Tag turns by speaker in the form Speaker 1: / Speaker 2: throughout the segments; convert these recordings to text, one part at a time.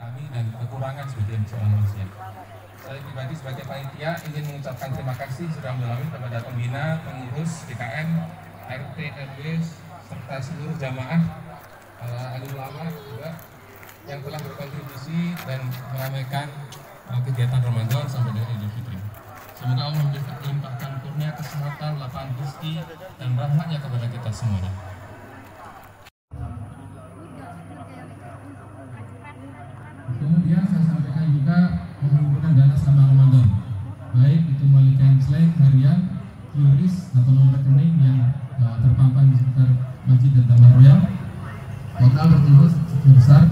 Speaker 1: kami dan kekurangan sebagian manusia. Saya pribadi sebagai panitia ingin mengucapkan terima kasih sudah melalui kepada pembina, pengurus, DKM, RT, RW, serta seluruh jamaah, alim ulama juga yang telah berkontribusi dan meramaikan kegiatan Ramadan sampai dengan Idul Fitri. Semoga Allah melimpahkan kurnia kesehatan, lapangan rezeki, dan rahmatnya kepada kita semuanya. Kemudian saya sampaikan juga mengumpulkan dana selama Ramadan, baik itu melalui cancel harian, QRIS atau nomor rekening yang terpampang di sekitar masjid dan Taman Royal. Total berkumpul sebesar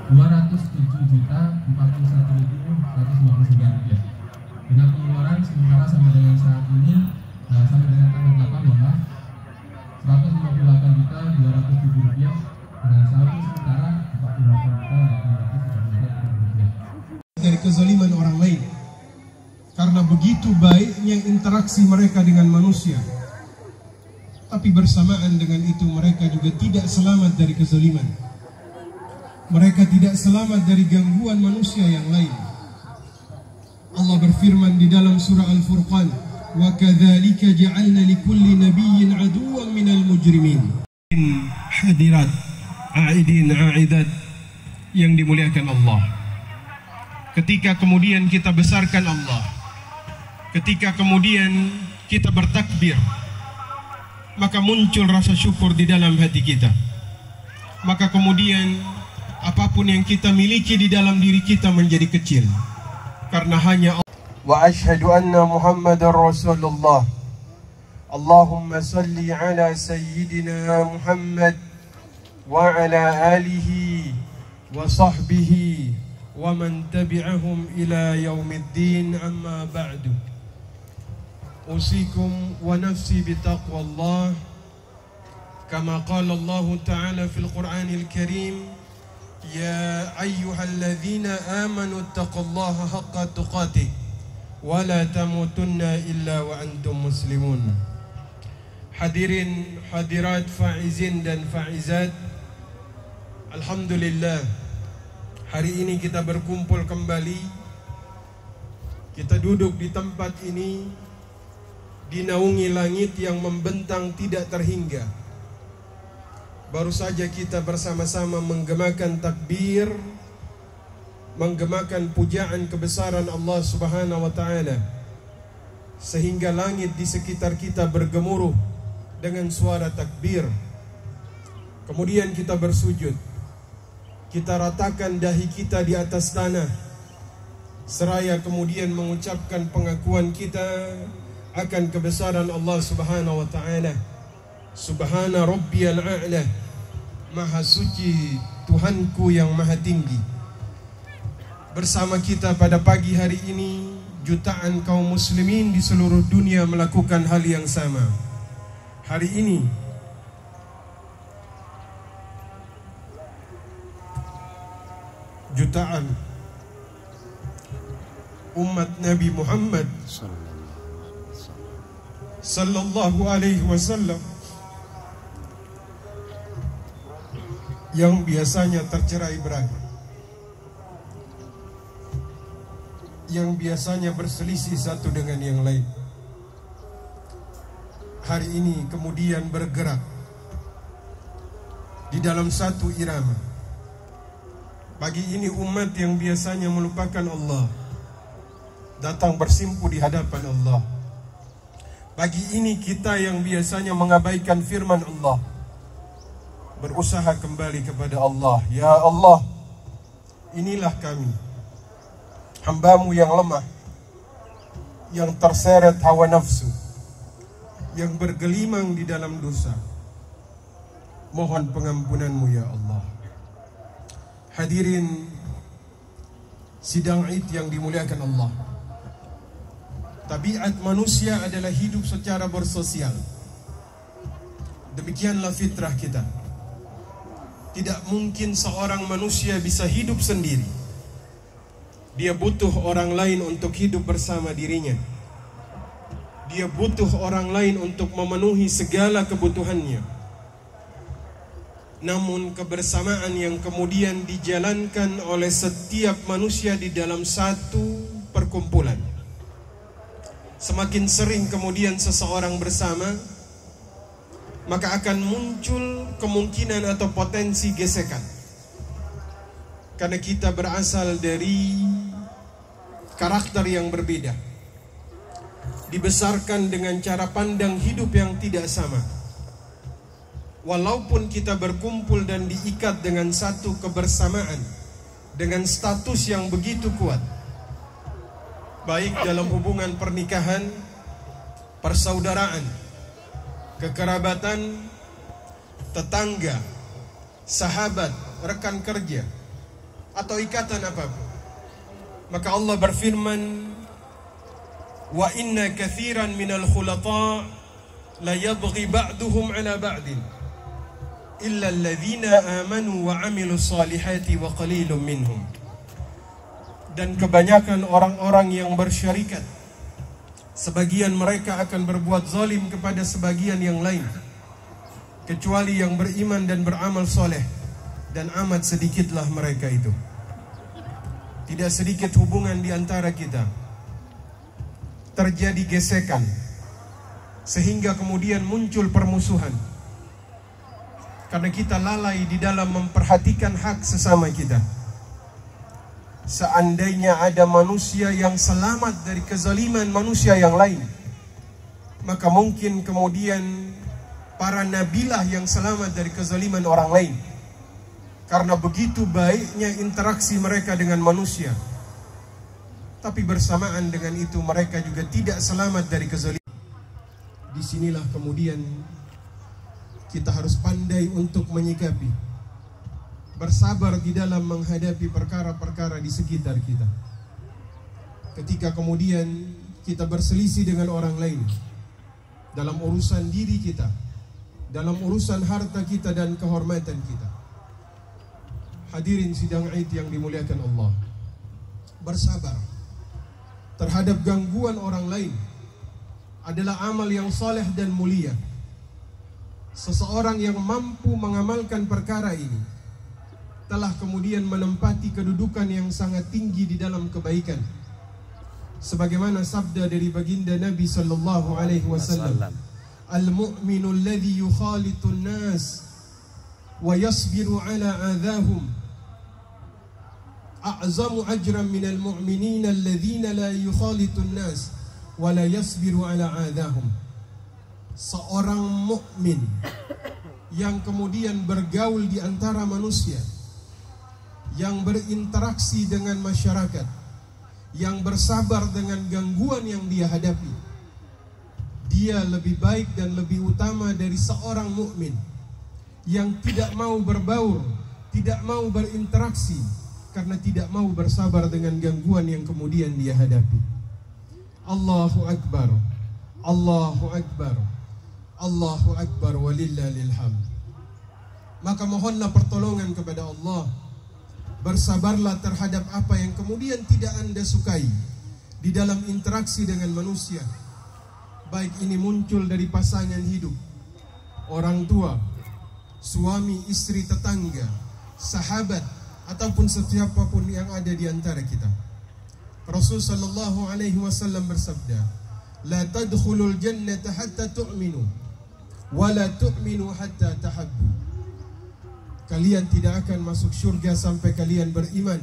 Speaker 1: Rp207.041.159. Dengan pengeluaran sementara sampai dengan saat ini, sampai dengan tanggal 8 bahwa Rp158.207 dengan saldo sementara Rp48.800
Speaker 2: dari kezaliman orang lain, karena begitu baiknya interaksi mereka dengan manusia. Tapi bersamaan dengan itu mereka juga tidak selamat dari kezaliman. Mereka tidak selamat dari gangguan manusia yang lain. Allah berfirman di dalam surah Al-Furqan, "Wa kadzalika ja'alna likulli nabiyyin 'aduwwan minal mujrimin." Hadirat, a'idin, a'idat yang dimuliakan Allah. Ketika kemudian kita besarkan Allah, ketika kemudian kita bertakbir, maka muncul rasa syukur di dalam hati kita. Maka kemudian apapun yang kita miliki di dalam diri kita menjadi kecil, karena hanya Allah. Wa ashhadu anna Muhammadar Rasulullah. Allahumma salli ala sayyidina Muhammad wa ala alihi wa sahbihi wa man tabi'ahum ila yaumiddin, amma ba'du. Usikum wa nafsi bitaqwallah kama qala Allah Ta'ala fil Qur'anil Karim, ya ayyuhalladzina amanu taqullaha haqqa tuqatih wa la tamutunna illa wa antum muslimun. Hadirin hadirat, faizin dan faizat, alhamdulillah, hari ini kita berkumpul kembali. Kita duduk di tempat ini, dinaungi langit yang membentang tidak terhingga. Baru saja kita bersama-sama menggemakan takbir, menggemakan pujaan kebesaran Allah Subhanahu wa Ta'ala, sehingga langit di sekitar kita bergemuruh dengan suara takbir. Kemudian kita bersujud, kita ratakan dahi kita di atas tanah, seraya kemudian mengucapkan pengakuan kita akan kebesaran Allah Subhanahu wa Ta'ala. Subhana Rabbiyal A'la, Maha Suci Tuhanku yang Maha Tinggi. Bersama kita pada pagi hari ini, jutaan kaum muslimin di seluruh dunia melakukan hal yang sama. Hari ini jutaan umat Nabi Muhammad Sallallahu alaihi wasallam yang biasanya tercerai-berai, yang biasanya berselisih satu dengan yang lain, hari ini kemudian bergerak di dalam satu irama. Pagi ini umat yang biasanya melupakan Allah datang bersimpu di hadapan Allah. Pagi ini kita yang biasanya mengabaikan firman Allah berusaha kembali kepada Allah. Ya Allah, inilah kami, hamba-Mu yang lemah, yang terseret hawa nafsu, yang bergelimang di dalam dosa. Mohon pengampunan-Mu ya Allah. Hadirin sidang Id yang dimuliakan Allah, tabiat manusia adalah hidup secara bersosial. Demikianlah fitrah kita. Tidak mungkin seorang manusia bisa hidup sendiri. Dia butuh orang lain untuk hidup bersama dirinya. Dia butuh orang lain untuk memenuhi segala kebutuhannya. namun kebersamaan yang kemudian dijalankan oleh setiap manusia di dalam satu perkumpulan. Semakin sering kemudian seseorang bersama, maka akan muncul kemungkinan atau potensi gesekan. Karena kita berasal dari karakter yang berbeda, dibesarkan dengan cara pandang hidup yang tidak sama. Walaupun kita berkumpul dan diikat dengan satu kebersamaan, dengan status yang begitu kuat, baik dalam hubungan pernikahan, persaudaraan, kekerabatan, tetangga, sahabat, rekan kerja, atau ikatan apapun, maka Allah berfirman, wa inna kathiran minal khulata la yabghi ba'duhum ala ba'din illa alladhina amanu wa amilus salihati wa qalilun minhum. Dan kebanyakan orang-orang yang bersyarikat, sebagian mereka akan berbuat zalim kepada sebagian yang lain, kecuali yang beriman dan beramal soleh, dan amat sedikitlah mereka itu. Tidak sedikit hubungan di antara kita terjadi gesekan, sehingga kemudian muncul permusuhan, karena kita lalai di dalam memperhatikan hak sesama kita. Seandainya ada manusia yang selamat dari kezaliman manusia yang lain, maka mungkin kemudian para nabilah yang selamat dari kezaliman orang lain, karena begitu baiknya interaksi mereka dengan manusia. Tapi bersamaan dengan itu mereka juga tidak selamat dari kezaliman. Disinilah kemudian kita harus pandai untuk menyikapi, bersabar di dalam menghadapi perkara-perkara di sekitar kita. Ketika kemudian kita berselisih dengan orang lain dalam urusan diri kita, dalam urusan harta kita dan kehormatan kita. Hadirin sidang Id yang dimuliakan Allah, bersabar terhadap gangguan orang lain adalah amal yang saleh dan mulia. Seseorang yang mampu mengamalkan perkara ini telah kemudian menempati kedudukan yang sangat tinggi di dalam kebaikan. Sebagaimana sabda dari baginda Nabi sallallahu alaihi wasallam, al-mu'minu alladhi yukhalitun nas wa yasbiru ala adahum a'zamu ajran minal mu'minina alladhina la yukhalitun nas wa la yasbiru ala adahum. Seorang mukmin yang kemudian bergaul di antara manusia, yang berinteraksi dengan masyarakat, yang bersabar dengan gangguan yang dia hadapi, dia lebih baik dan lebih utama dari seorang mukmin yang tidak mau berbaur, tidak mau berinteraksi, karena tidak mau bersabar dengan gangguan yang kemudian dia hadapi. Allahu Akbar, Allahu Akbar, Allahu Akbar, walillahil hamd. Maka mohonlah pertolongan kepada Allah. Bersabarlah terhadap apa yang kemudian tidak Anda sukai di dalam interaksi dengan manusia, baik ini muncul dari pasangan hidup, orang tua, suami, istri, tetangga, sahabat, ataupun setiapapun yang ada di antara kita. Rasul sallallahu alaihi wasallam bersabda, la tadkhulul jannata hatta tu'minu wa la tu'minu hatta tahabbu. Kalian tidak akan masuk surga sampai kalian beriman.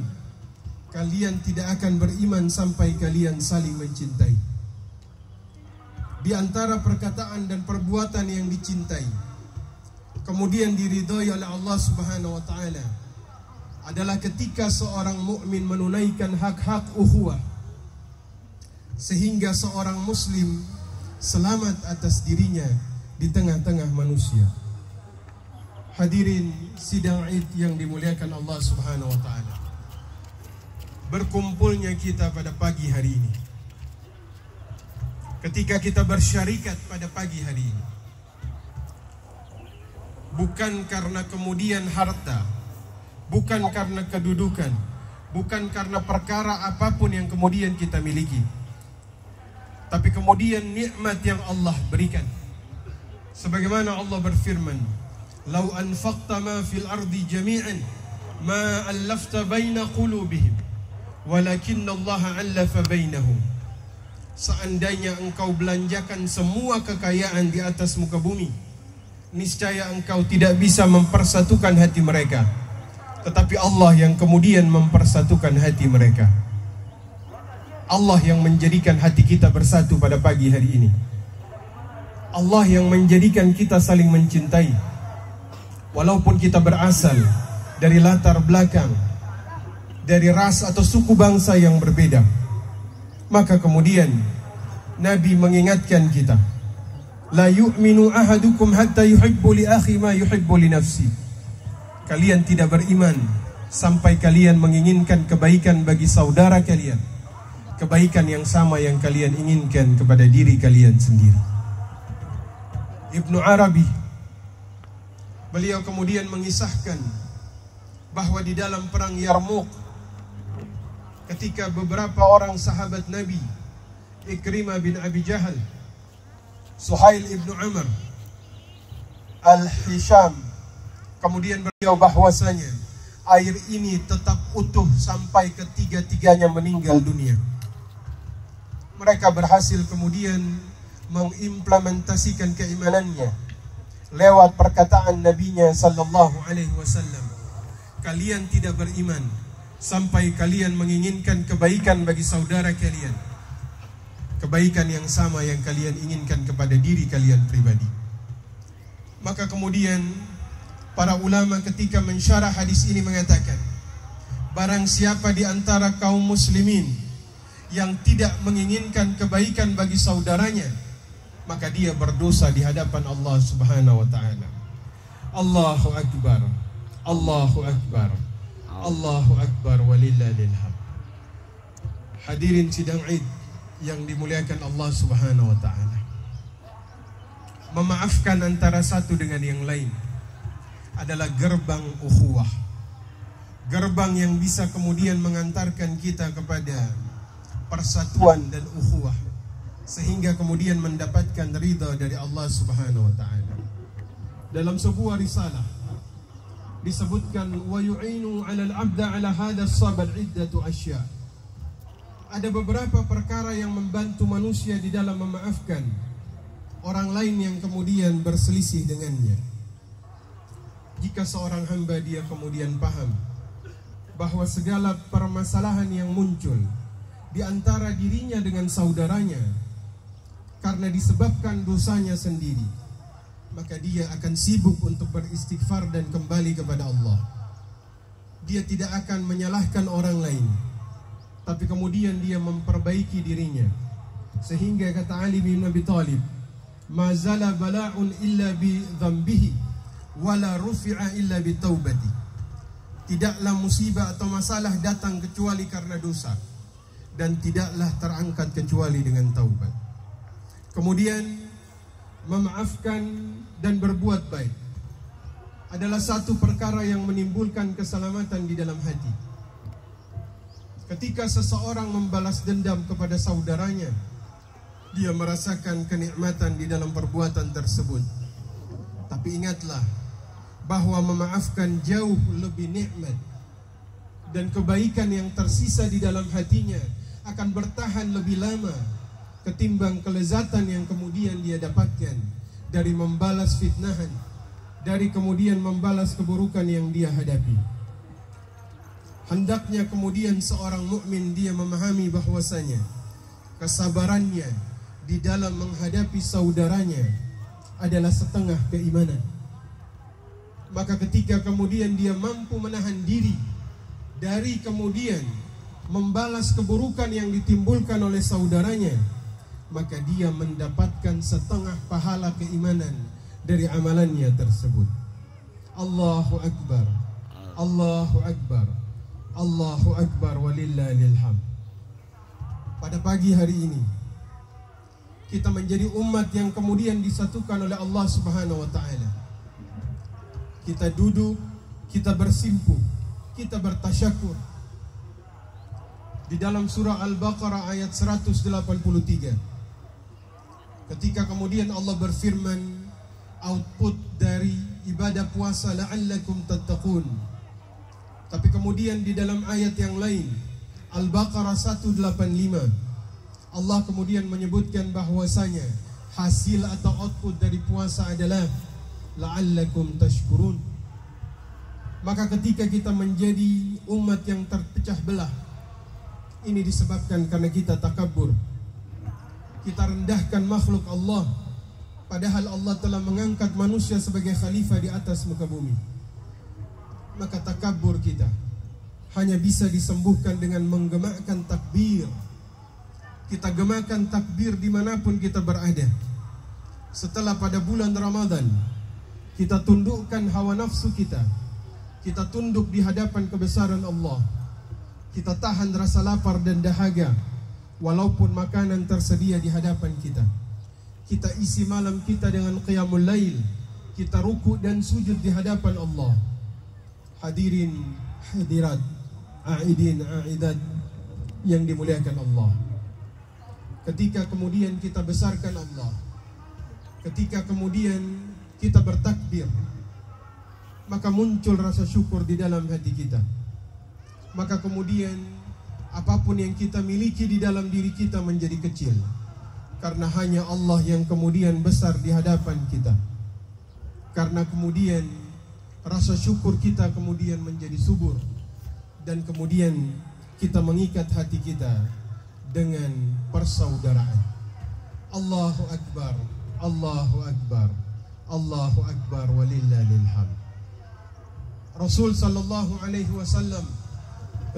Speaker 2: Kalian tidak akan beriman sampai kalian saling mencintai. Di antara perkataan dan perbuatan yang dicintai, kemudian diridhai oleh Allah Subhanahu wa taala, adalah ketika seorang mukmin menunaikan hak-hak ukhuwah, sehingga seorang muslim selamat atas dirinya di tengah-tengah manusia. Hadirin sidang Id yang dimuliakan Allah Subhanahu wa taala, berkumpulnya kita pada pagi hari ini, ketika kita bersyarikat pada pagi hari ini, bukan karena kemudian harta, bukan karena kedudukan, bukan karena perkara apapun yang kemudian kita miliki, tapi kemudian nikmat yang Allah berikan. Sebagaimana Allah berfirman, "Lau anfaqta ma fil ardi jami'an ma allafta baina qulubihim walakinna Allah allafa bainahum." Seandainya engkau belanjakan semua kekayaan di atas muka bumi, niscaya engkau tidak bisa mempersatukan hati mereka. Tetapi Allah yang kemudian mempersatukan hati mereka. Allah yang menjadikan hati kita bersatu pada pagi hari ini. Allah yang menjadikan kita saling mencintai. Walaupun kita berasal dari latar belakang, dari ras atau suku bangsa yang berbeda. Maka kemudian Nabi mengingatkan kita, "La yu'minu ahadukum hatta yuhibbu li akhi ma yuhibbu li nafsi." Kalian tidak beriman sampai kalian menginginkan kebaikan bagi saudara kalian, kebaikan yang sama yang kalian inginkan kepada diri kalian sendiri. Ibnu Arabi, beliau kemudian mengisahkan bahwa di dalam perang Yarmuk, ketika beberapa orang sahabat Nabi, Ikrimah bin Abi Jahal, Suhail ibnu Amr, Al-Hisham, kemudian beliau bahwasanya air ini tetap utuh sampai ketiga-tiganya meninggal dunia. Mereka berhasil kemudian mengimplementasikan keimanannya lewat perkataan Nabinya sallallahu alaihi wasallam, "Kalian tidak beriman sampai kalian menginginkan kebaikan bagi saudara kalian, kebaikan yang sama yang kalian inginkan kepada diri kalian pribadi." Maka kemudian para ulama ketika mensyarah hadis ini mengatakan, barang siapa di antara kaum muslimin yang tidak menginginkan kebaikan bagi saudaranya, maka dia berdosa di hadapan Allah Subhanahu wa taala. Allahu akbar. Allahu akbar. Allahu akbar walillahil hamd. Hadirin sidang Id yang dimuliakan Allah Subhanahu wa taala. Memaafkan antara satu dengan yang lain adalah gerbang ukhuwah. Gerbang yang bisa kemudian mengantarkan kita kepada persatuan dan ukhuwah, sehingga kemudian mendapatkan ridha dari Allah Subhanahu wa taala. Dalam sebuah risalah disebutkan, wa yu'inu 'alal 'abda 'ala hadha as-sabr 'iddatu asya'. Ada beberapa perkara yang membantu manusia di dalam memaafkan orang lain yang kemudian berselisih dengannya. Jika seorang hamba dia kemudian paham bahwa segala permasalahan yang muncul di antara dirinya dengan saudaranya karena disebabkan dosanya sendiri, maka dia akan sibuk untuk beristighfar dan kembali kepada Allah. Dia tidak akan menyalahkan orang lain, tapi kemudian dia memperbaiki dirinya. Sehingga kata Ali bin Abi Thalib, "Ma zala bala'un illa bi dhanbihi wala rufi'a illa bi taubati." Tidaklah musibah atau masalah datang kecuali karena dosa, dan tidaklah terangkat kecuali dengan taubat. Kemudian memaafkan dan berbuat baik adalah satu perkara yang menimbulkan keselamatan di dalam hati. Ketika seseorang membalas dendam kepada saudaranya, dia merasakan kenikmatan di dalam perbuatan tersebut. Tapi ingatlah bahwa memaafkan jauh lebih nikmat, dan kebaikan yang tersisa di dalam hatinya akan bertahan lebih lama ketimbang kelezatan yang kemudian dia dapatkan dari membalas fitnahan, dari kemudian membalas keburukan yang dia hadapi. Hendaknya kemudian seorang mukmin dia memahami bahwasanya kesabarannya di dalam menghadapi saudaranya adalah setengah keimanan. Maka ketika kemudian dia mampu menahan diri dari kemudian membalas keburukan yang ditimbulkan oleh saudaranya, maka dia mendapatkan setengah pahala keimanan dari amalannya tersebut. Allahu Akbar. Allahu Akbar. Allahu Akbar walillahil hamd. Pada pagi hari ini kita menjadi umat yang kemudian disatukan oleh Allah Subhanahu wa taala. Kita duduk, kita bersimpuh, kita bertasyakur. Di dalam surah Al-Baqarah ayat 183, ketika kemudian Allah berfirman, output dari ibadah puasa la'allakum tattaqun. Tapi kemudian di dalam ayat yang lain, Al-Baqarah 185, Allah kemudian menyebutkan bahwasanya hasil atau output dari puasa adalah la'allakum tashkurun. Maka ketika kita menjadi umat yang terpecah belah, ini disebabkan karena kita takabur. Kita rendahkan makhluk Allah, padahal Allah telah mengangkat manusia sebagai khalifah di atas muka bumi. Maka takabur kita hanya bisa disembuhkan dengan menggemakkan takbir. Kita gemakan takbir dimanapun kita berada. Setelah pada bulan Ramadan, kita tundukkan hawa nafsu kita. Kita tunduk di hadapan kebesaran Allah. Kita tahan rasa lapar dan dahaga, walaupun makanan tersedia di hadapan kita. Kita isi malam kita dengan qiyamul lail. Kita ruku dan sujud di hadapan Allah. Hadirin, hadirat, aidin, aidat yang dimuliakan Allah. Ketika kemudian kita besarkan Allah, ketika kemudian kita bertakbir, maka muncul rasa syukur di dalam hati kita. Maka kemudian apapun yang kita miliki di dalam diri kita menjadi kecil, karena hanya Allah yang kemudian besar di hadapan kita. Karena kemudian rasa syukur kita kemudian menjadi subur, dan kemudian kita mengikat hati kita dengan persaudaraan. Allahu Akbar, Allahu Akbar, Allahu Akbar, walillahil hamd. Rasul sallallahu alaihi wasallam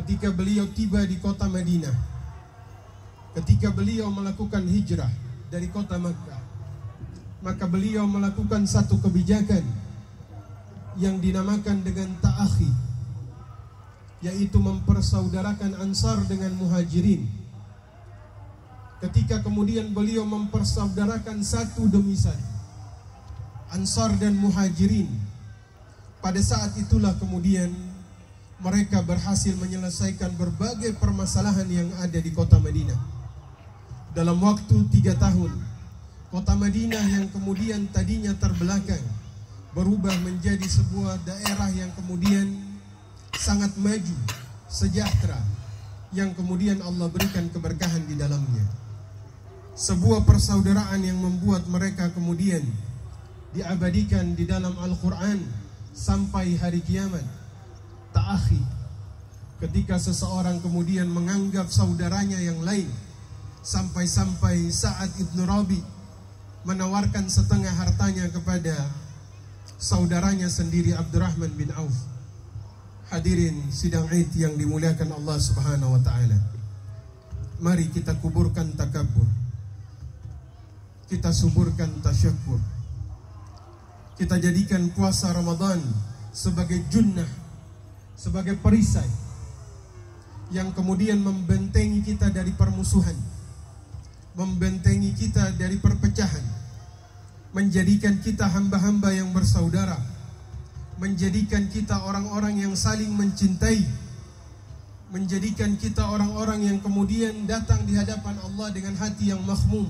Speaker 2: ketika beliau tiba di kota Madinah, ketika beliau melakukan hijrah dari kota Makkah, maka beliau melakukan satu kebijakan yang dinamakan dengan ta'akhi, yaitu mempersaudarakan Ansar dengan Muhajirin. Ketika kemudian beliau mempersaudarakan satu demi satu Ansar dan Muhajirin, pada saat itulah kemudian mereka berhasil menyelesaikan berbagai permasalahan yang ada di kota Madinah. Dalam waktu 3 tahun, kota Madinah yang kemudian tadinya terbelakang berubah menjadi sebuah daerah yang kemudian sangat maju, sejahtera, yang kemudian Allah berikan keberkahan di dalamnya. Sebuah persaudaraan yang membuat mereka kemudian diabadikan di dalam Al-Quran sampai hari kiamat. Ta'akhi, ketika seseorang kemudian menganggap saudaranya yang lain, sampai-sampai Sa'ad ibn Rabi menawarkan setengah hartanya kepada saudaranya sendiri Abdurrahman bin Auf. Hadirin sidang Id yang dimuliakan Allah Subhanahu wa taala. Mari kita kuburkan takabur. Kita suburkan tasyakur. Kita jadikan puasa Ramadan sebagai junnah, sebagai perisai yang kemudian membentengi kita dari permusuhan, membentengi kita dari perpecahan, menjadikan kita hamba-hamba yang bersaudara, menjadikan kita orang-orang yang saling mencintai, menjadikan kita orang-orang yang kemudian datang di hadapan Allah dengan hati yang makhmum,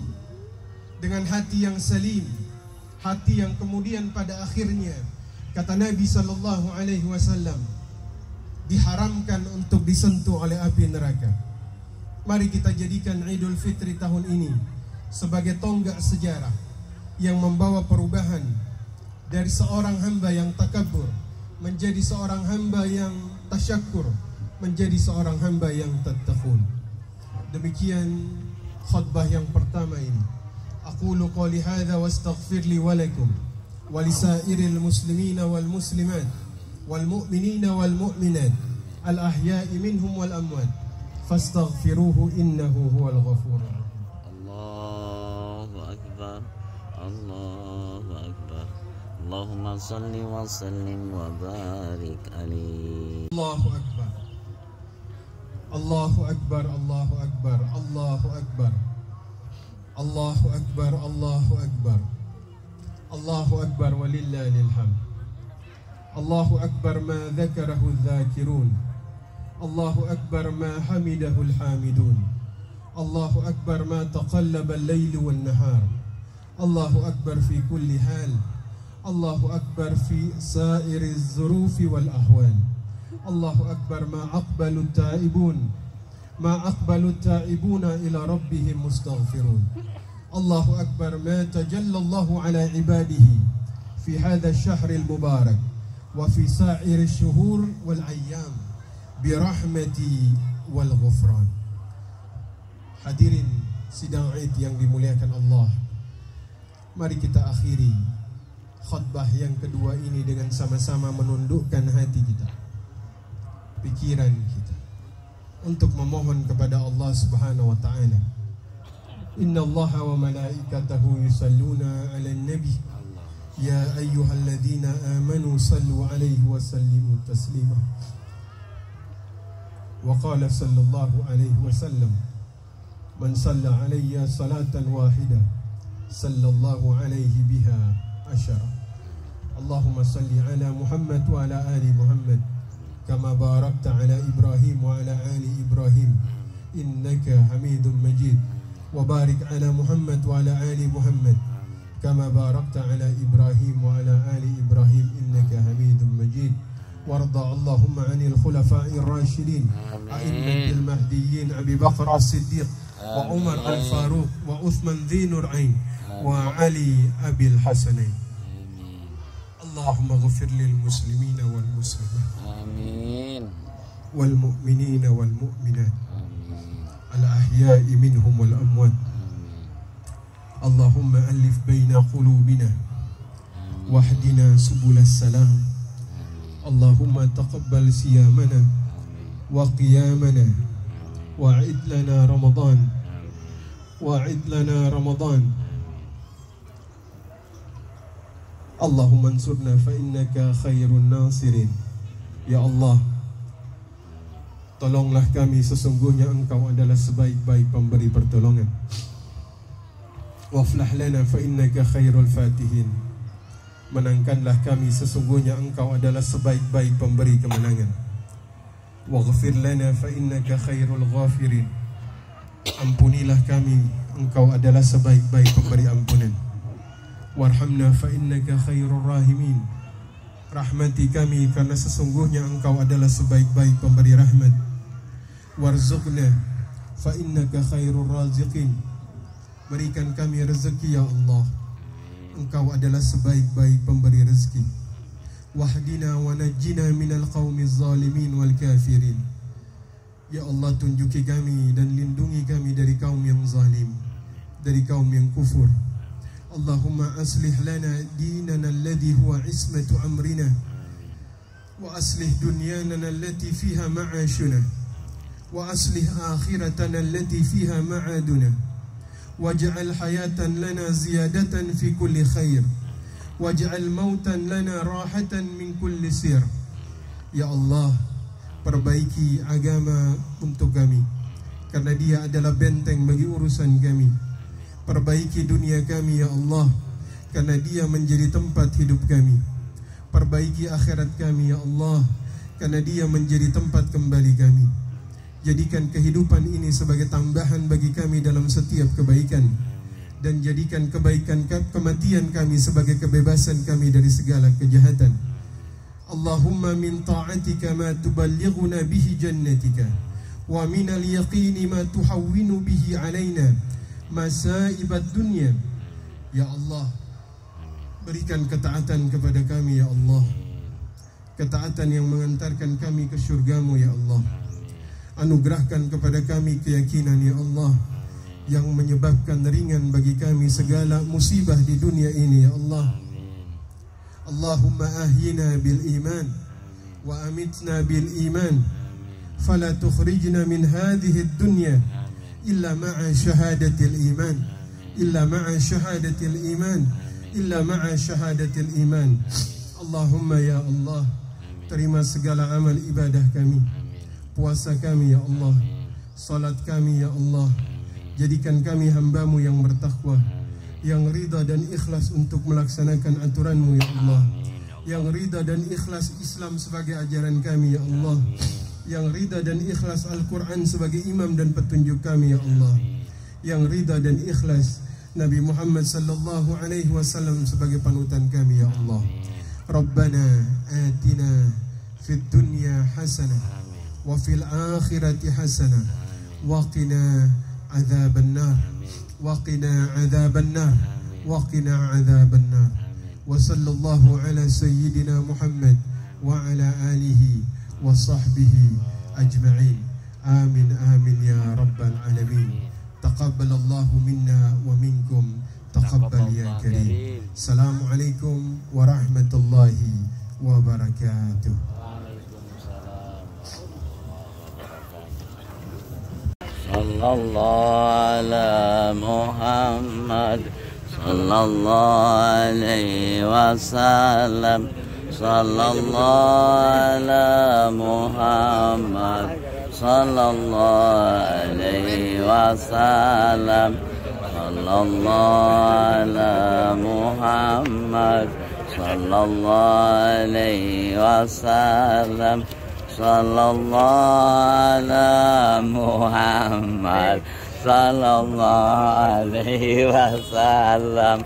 Speaker 2: dengan hati yang salim, hati yang kemudian pada akhirnya kata Nabi sallallahu alaihi wasallam diharamkan untuk disentuh oleh api neraka. Mari kita jadikan Idul Fitri tahun ini sebagai tonggak sejarah yang membawa perubahan dari seorang hamba yang takabur menjadi seorang hamba yang tasyakur, menjadi seorang hamba yang tattaqun. Demikian khutbah yang pertama ini. Aqulu qouli hadza wastaghfir li wa lakum wa lisairil muslimina wal muslimat wal mu'minina wal mu'minat al ahya'i minhum wal amwat fastaghfiruhu innahu huwal ghafurur rahim.
Speaker 3: Allahu akbar. Allahu akbar. Allahumma salli wa sallim wa barik alaihi.
Speaker 2: Allahu akbar. Allahu akbar. Allahu akbar. Allahu akbar. Allahu akbar. Allahu akbar. Allahu akbar walillahil hamd. Allahu akbar ma dzakarahu dzakirun. Allahu akbar ma hamidahu al-hamidun. Allahu akbar ma taqallaba al-lail wan nahar. Allahu akbar fi kulli hal. Allahu Akbar fi sairi zurufi wal ahwal. Allahu Akbar ma aqbalu ta'ibun, ma aqbalu ta'ibuna ila rabbihim mustaghfirun. Allahu Akbar ma tajalla Allahu ala ibadihi fi hadha ash-shahr al-mubarak wa fi sa'ir ash-shuhur wal ayyam bi rahmati wal ghufran. Hadirin sidang Id yang dimuliakan Allah, mari kita akhiri khutbah yang kedua ini dengan sama-sama menundukkan hati kita, pikiran kita, untuk memohon kepada Allah Subhanahu wa taala. Inna Allaha wa malaikatahu yusalluna 'alan nabi ya ayyuhalladzina amanu sallu 'alaihi wa sallimu taslima. Wa qala sallallahu 'alaihi wasallam, man shalla 'alayya salatan wahida sallallahu 'alaihi biha asyara. Allahumma salli 'ala Muhammad wa 'ala ali Muhammad kama barakta 'ala Ibrahim wa 'ala ali Ibrahim innaka Hamidum Majid. وبارك على محمد وعلى آل محمد كما باركت على إبراهيم وعلى آل إبراهيم إنك حميد مجيد. وارض اللهم عن الخلفاء الراشدين أئمة المهديين أبي بكر الصديق وعمر الفاروق وعثمان ذي نورين وعلي أبي الحسنين. اللهم اغفر للمسلمين والمسلمات آمين والمؤمنين والمؤمنات الأحياء منهم والأموات. اللهم ألف بين قلوبنا واهدنا سبل السلام. اللهم تقبل صيامنا وقيامنا وأعد لنا رمضان وأعد لنا رمضان. اللهم انصرنا فإنك خير الناصرين. Ya Allah, tolonglah kami, sesungguhnya Engkau adalah sebaik-baik pemberi pertolongan. Waflah lana fa innaka khairul fatihin. Menangkanlah kami, sesungguhnya Engkau adalah sebaik-baik pemberi kemenangan. Waghfir lana fa innaka khairul ghafirin. Ampunilah kami, Engkau adalah sebaik-baik pemberi ampunan. Warhamna fa innaka khairur rahimin. Rahmati kami, karena sesungguhnya Engkau adalah sebaik-baik pemberi rahmat. Warzuqna fa innaka khairur raziqin. Berikan kami rezeki ya Allah, Engkau adalah sebaik-baik pemberi rezeki. Wahdina wa najjina minal qaumiz zalimin wal kafirin. Ya Allah, tunjuki kami dan lindungi kami dari kaum yang zalim, dari kaum yang kufur. Allahumma aslih lana dinana alladhi huwa ismatu amrina wa aslih dunyana allati fiha ma'ashuna wa aslih akhiratana allati fiha ma'aduna waj'al hayatan lana ziyadatan fi kulli khair waj'al mautan lana rahatan min kulli sir. Ya Allah, perbaiki agama untuk kami, karena dia adalah benteng bagi urusan kami. Perbaiki dunia kami ya Allah, karena dia menjadi tempat hidup kami. Perbaiki akhirat kami ya Allah, karena dia menjadi tempat kembali kami. Jadikan kehidupan ini sebagai tambahan bagi kami dalam setiap kebaikan, dan jadikan kebaikan kematian kami sebagai kebebasan kami dari segala kejahatan. Allahumma min ta'atika ma tuballighuna bihi jannatika wa minal yaqini ma tuhawwinu bihi alaina masaibat dunia. Ya Allah, berikan ketaatan kepada kami ya Allah, ketaatan yang mengantarkan kami ke syurga-Mu ya Allah. Anugerahkan kepada kami keyakinan ya Allah, yang menyebabkan ringan bagi kami segala musibah di dunia ini ya Allah. Allahumma ahyina bil iman wa amitna bil iman, fala tukhrijna min hadhihi dunya illa ma'a syahadatil iman, illa ma'a syahadatil iman, illa ma'a syahadatil iman. Allahumma ya Allah, terima segala amal ibadah kami, puasa kami ya Allah, salat kami ya Allah. Jadikan kami hamba-Mu yang bertakwa, yang ridha dan ikhlas untuk melaksanakan aturan-Mu ya Allah, yang ridha dan ikhlas Islam sebagai ajaran kami ya Allah, yang ridha dan ikhlas Al-Quran sebagai imam dan petunjuk kami ya Allah, yang ridha dan ikhlas Nabi Muhammad sallallahu alaihi wasallam sebagai panutan kami ya Allah. Rabbana atina fid dunya hasanah wa fil akhirati hasanah wa qina adzaban nar wa qina adzaban nar wa qina adzaban nar. Wa sallallahu ala sayyidina Muhammad wa ala alihi wa sahbihi ajma'in. Amin amin ya rabbal alamin. Taqabbalallahu minna wa minkum. Taqabbal ya karim. Assalamualaikum warahmatullahi wabarakatuh.
Speaker 3: Sallallahu ala Muhammad sallallahu alaihi wasallam. Sallallahu ala Muhammad sallallahu alaihi wasallam. Sallallahu ala Muhammad sallallahu alaihi wasallam. Sallallahu ala Muhammad sallallahu alaihi wasallam.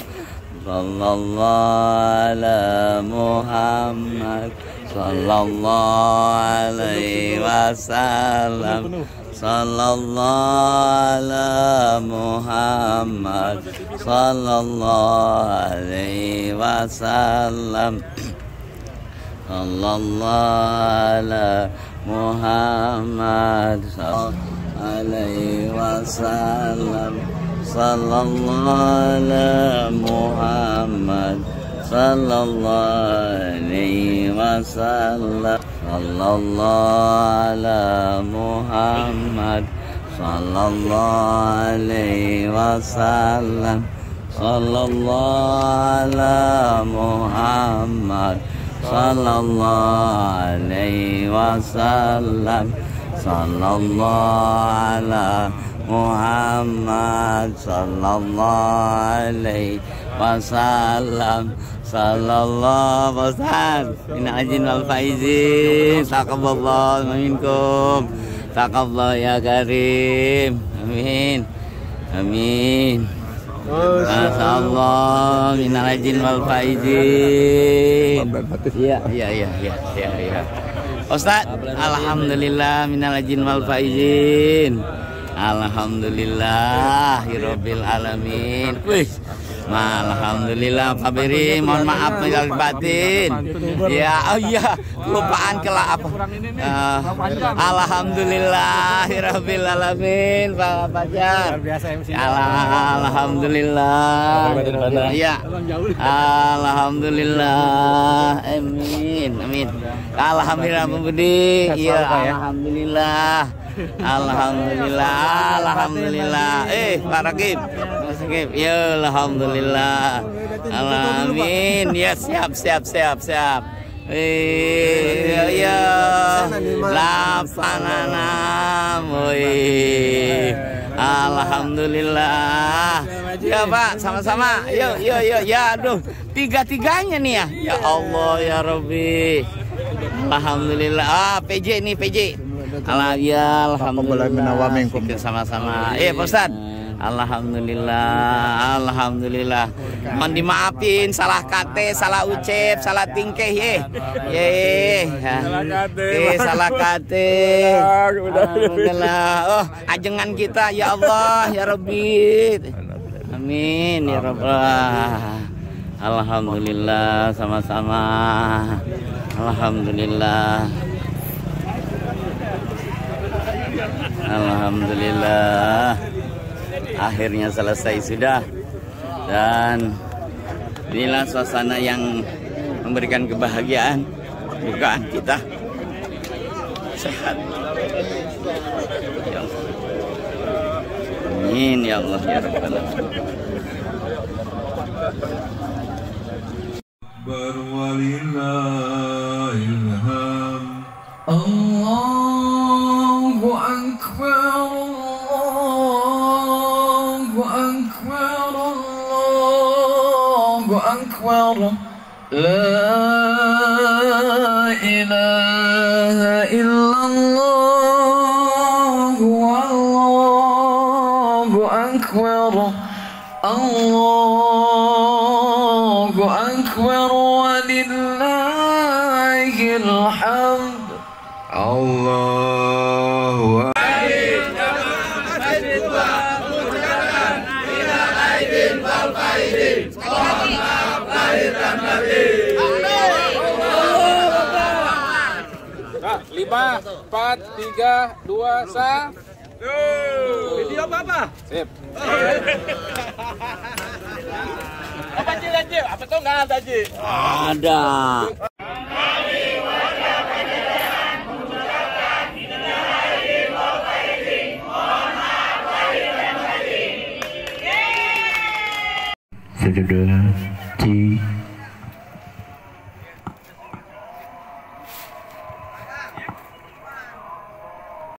Speaker 3: Sallallahu ala Muhammad sallallahu alaihi wasallam. Sallallahu ala Muhammad sallallahu alaihi wasallam. Sallallahu ala Muhammad sallallahu alaihi wasallam. Sallallahu ala Muhammad sallallahu alaihi wasallam. Sallallahu ala Muhammad sallallahu alaihi wasallam. Sallallahu ala Muhammad sallallahu alaihi wasallam. Sallallahu ala Muhammad sallallahu alaihi wasallam. Sallallahu Ustaz minal ajin wal faizin. Taqabbalallahu minkum. Taqabbalallahu ya karim. Amin. Amin. Masyaallah minal ajin wal faizin. Iya. Ustaz, alhamdulillah minal ajin wal faizin. Alhamdulillahirabbil alamin. Wih, alhamdulillah Pak Beri, mohon maaf lahir batin. Ya, oh iya, lupaan kelak apa? Alhamdulillahirabbil alamin, Pak Fajar. Alhamdulillah. Ya. Alhamdulillah. Amin. Alhamdulillah Bu Budi. Iya, alhamdulillah. Alhamdulillah. Pak Rakib. Ya, alhamdulillah. Amin. Ya, siap. Ya. Lapanana. Alhamdulillah. Ya Pak, sama-sama. Yuk. Ya, aduh, tiga-tiganya nih ya. Ya Allah, ya Rabbi. Alhamdulillah. PJ nih, PJ. Alhamdulillah. Sama-sama. Pak Ustaz. Alhamdulillah. Mohon dimaafin salah kate, salah ucap, salah tingkeh salah kate. Alhamdulillah. Oh, ajengan kita ya Allah, ya Rabbi. Amin ya Rabbah. Alhamdulillah, sama-sama. Alhamdulillah. Akhirnya selesai sudah. Dan inilah suasana yang memberikan kebahagiaan, bukaan kita sehat. Ya Allah. Amin ya Allah ya Rabbal alamin.
Speaker 4: Berwalillahilham.
Speaker 5: Allahu Akbar, Allahu Akbar, Allahu Akbar. La ilaha illallah, Allahu Akbar. Allahu Akbar walillahil hamd. Allahu Akbar.
Speaker 1: Nah, 5, 4, 3, 2, 1. Video apa? Sip. Apa Ji? Apa tuh nggak ada Ji?
Speaker 3: Ada.
Speaker 4: Saudara Ci